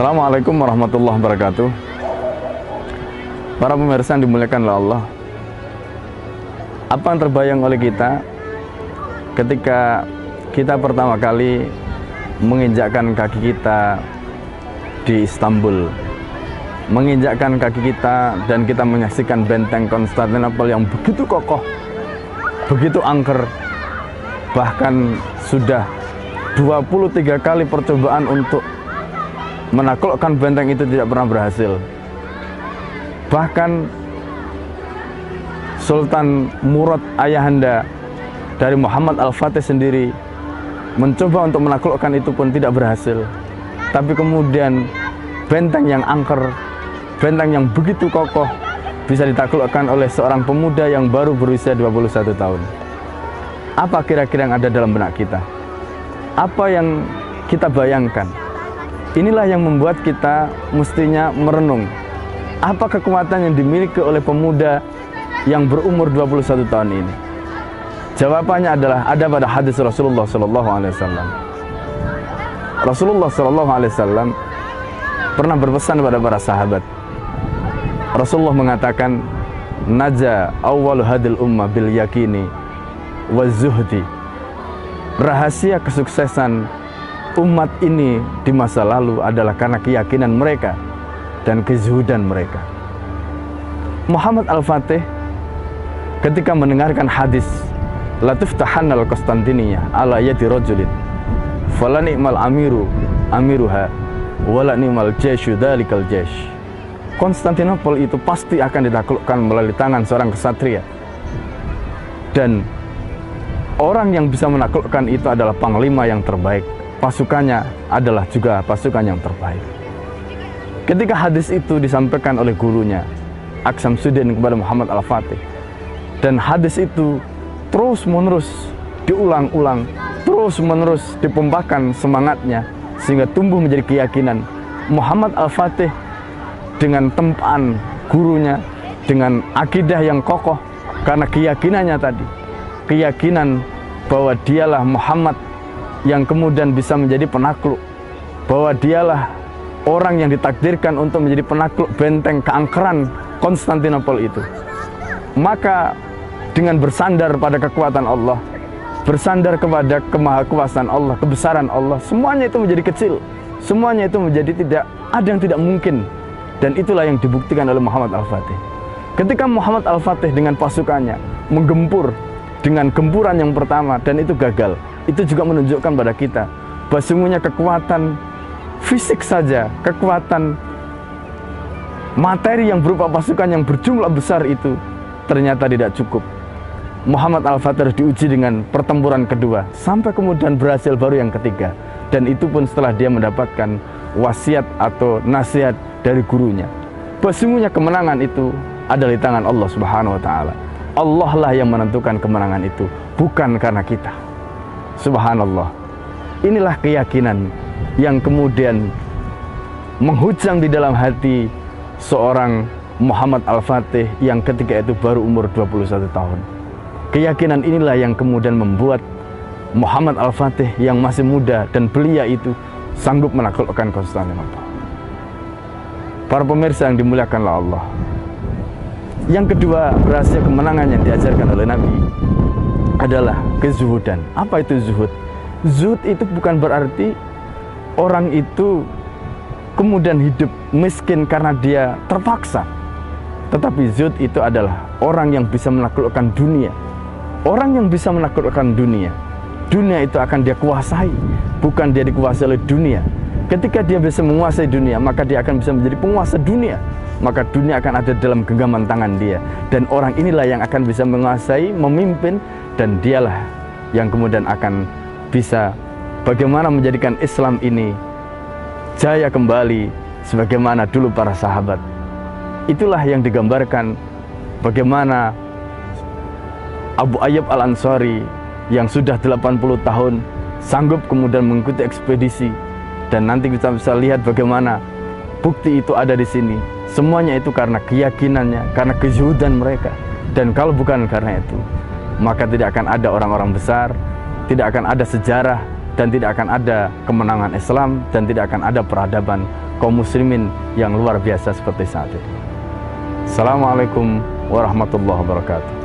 Assalamualaikum warahmatullahi wabarakatuh. Para pemirsa yang dimuliakan oleh Allah, apa yang terbayang oleh kita ketika kita pertama kali menginjakkan kaki kita di Istanbul, menginjakkan kaki kita dan kita menyaksikan benteng Konstantinopel yang begitu kokoh, begitu angker, bahkan sudah 23 kali percobaan untuk menaklukkan benteng itu tidak pernah berhasil. Bahkan Sultan Murad ayahanda dari Muhammad Al-Fatih sendiri mencoba untuk menaklukkan itu pun tidak berhasil. Tapi kemudian benteng yang angker, benteng yang begitu kokoh bisa ditaklukkan oleh seorang pemuda yang baru berusia 21 tahun. Apa kira-kira yang ada dalam benak kita? Apa yang kita bayangkan? Inilah yang membuat kita mestinya merenung. Apa kekuatan yang dimiliki oleh pemuda yang berumur 21 tahun ini? Jawabannya adalah ada pada hadis Rasulullah SAW. Rasulullah SAW pernah berpesan kepada para sahabat. Rasulullah mengatakan, "Naja awwalu hadil ummah bil yakini wa zuhdi." Rahasia kesuksesan umat ini di masa lalu adalah karena keyakinan mereka dan kezuhudan mereka. Muhammad Al-Fatih ketika mendengarkan hadis la tuftahannal Konstantiniyah ala yadi rajulin fala ni'mal amiruha wala ni'mal jaysyu dzalikal jaysh. Konstantinopel itu pasti akan ditaklukkan melalui tangan seorang kesatria, dan orang yang bisa menaklukkan itu adalah panglima yang terbaik. Pasukannya adalah juga pasukan yang terbaik. Ketika hadis itu disampaikan oleh gurunya Aksamsuddin kepada Muhammad Al-Fatih, dan hadis itu terus-menerus diulang-ulang, terus-menerus dipompakan semangatnya sehingga tumbuh menjadi keyakinan. Muhammad Al-Fatih dengan tempaan gurunya, dengan akidah yang kokoh karena keyakinannya tadi, keyakinan bahwa dialah Muhammad yang kemudian bisa menjadi penakluk, bahwa dialah orang yang ditakdirkan untuk menjadi penakluk benteng keangkeran Konstantinopel itu. Maka dengan bersandar pada kekuatan Allah, bersandar kepada kemahakuasaan Allah, kebesaran Allah, semuanya itu menjadi kecil, semuanya itu menjadi tidak ada yang tidak mungkin. Dan itulah yang dibuktikan oleh Muhammad Al-Fatih. Ketika Muhammad Al-Fatih dengan pasukannya menggempur dengan gempuran yang pertama dan itu gagal, itu juga menunjukkan pada kita bahwa sungguhnya kekuatan fisik saja, kekuatan materi yang berupa pasukan yang berjumlah besar itu ternyata tidak cukup. Muhammad Al-Fatih diuji dengan pertempuran kedua sampai kemudian berhasil baru yang ketiga, dan itu pun setelah dia mendapatkan wasiat atau nasihat dari gurunya bahwa sungguhnya kemenangan itu ada di tangan Allah Subhanahu wa taala. Allah lah yang menentukan kemenangan itu, bukan karena kita. Subhanallah. Inilah keyakinan yang kemudian menghujam di dalam hati seorang Muhammad Al-Fatih yang ketika itu baru umur 21 tahun. Keyakinan inilah yang kemudian membuat Muhammad Al-Fatih yang masih muda dan belia itu sanggup menaklukkan Konstantinopel. Para pemirsa yang dimuliakan oleh Allah, yang kedua, rahasia kemenangan yang diajarkan oleh Nabi adalah kezuhudan. Apa itu zuhud? Zuhud itu bukan berarti orang itu kemudian hidup miskin karena dia terpaksa. Tetapi zuhud itu adalah orang yang bisa menaklukkan dunia. Orang yang bisa menaklukkan dunia, dunia itu akan dia kuasai, bukan dia dikuasai oleh dunia. Ketika dia bisa menguasai dunia, maka dia akan bisa menjadi penguasa dunia. Maka dunia akan ada dalam genggaman tangan dia. Dan orang inilah yang akan bisa menguasai, memimpin, dan dialah yang kemudian akan bisa bagaimana menjadikan Islam ini jaya kembali sebagaimana dulu para sahabat. Itulah yang digambarkan bagaimana Abu Ayyub Al-Ansari yang sudah 80 tahun sanggup kemudian mengikuti ekspedisi, dan nanti kita bisa lihat bagaimana bukti itu ada di sini. Semuanya itu karena keyakinannya, karena kezuhudan mereka. Dan kalau bukan karena itu, maka tidak akan ada orang-orang besar, tidak akan ada sejarah dan tidak akan ada kemenangan Islam, dan tidak akan ada peradaban kaum muslimin yang luar biasa seperti saat ini. Assalamualaikum warahmatullahi wabarakatuh.